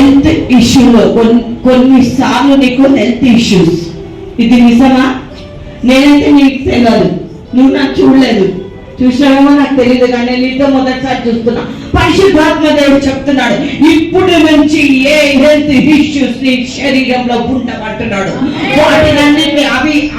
Health ఇష్యూలో కొన్నిసార్లు నీకు హెల్త్ ఇష్యూస్, ఇది నిజమా? నేనైతే నీకు తెలియదు, నువ్వు నాకు చూడలేదు, చూసినావేమో నాకు తెలియదు, కానీ నీతో మొదటిసారి చూస్తున్నా. పరిశుద్ధాత్మ దేవుడు చెప్తున్నాడు, ఇప్పుడు నుంచి ఏ హెల్త్ ఇష్యూస్ నీ శరీరంలో ఉండమంటున్నాడు. వాటినన్నింటినీ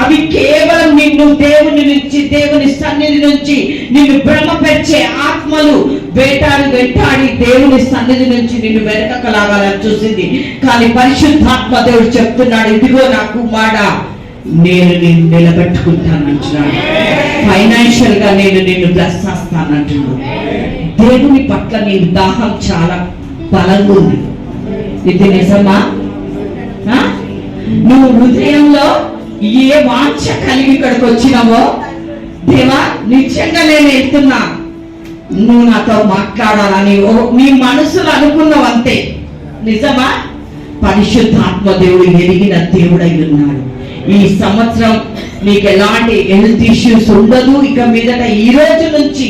అవి కేవలం నిన్ను దేవుని నుంచి, దేవుని సన్నిధి నుంచి నిన్ను భ్రమపరిచే ఆత్మలు వెంటాడి దేవుని సన్నిధి నుంచి నిన్ను వెనకకు లాగాలని చూసింది. కానీ పరిశుద్ధాత్మ దేవుడు చెప్తున్నాడు, ఇదిగో నా కుమారుడా, నేను నిన్ను నిలబెట్టుకుంటానంటున్నాడు. ఫైనాన్షియల్ గా నేను నిన్ను బ్లెస్ చేస్తానంటున్నాడు. దేవుని పట్ల నీ దాహం చాలా బలంగా ఉంది. ఇది నిజమా? నువ్వు హృదయంలో ఏ వాంఛ కలిగి ఇక్కడికి వచ్చినావో, దేవా నిజంగా నేను వెళ్తున్నా, నువ్వు నాతో మాట్లాడాలని నీ మనసులో అనుకున్నావు అంతే. నిజమా? పరిశుద్ధాత్మ దేవుడు ఎరిగిన దేవుడై ఉన్నాడు. ఈ సంవత్సరం నీకు ఎలాంటి హెల్త్ ఇష్యూస్ ఉండదు. ఇక మీదట ఈ రోజు నుంచి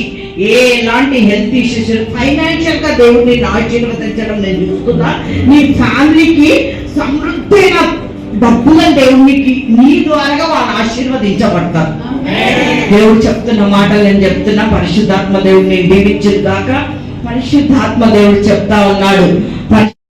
ఎలాంటి హెల్త్ ఇష్యూస్, ఫైనాన్షియల్ గా దేవుడిని ఆశీర్వదించడం నేను చూస్తున్నా. నీ ఫ్యామిలీకి సమృద్ధైన డబ్బులను దేవునికి నీ ద్వారా వాళ్ళు ఆశీర్వదించబడతారు. దేవుడు చెప్తున్న మాటలు నేను చెప్తున్నా. పరిశుద్ధాత్మ దేవుడిని దీవించిన దాకా పరిశుద్ధాత్మ దేవుడు చెప్తా ఉన్నాడు.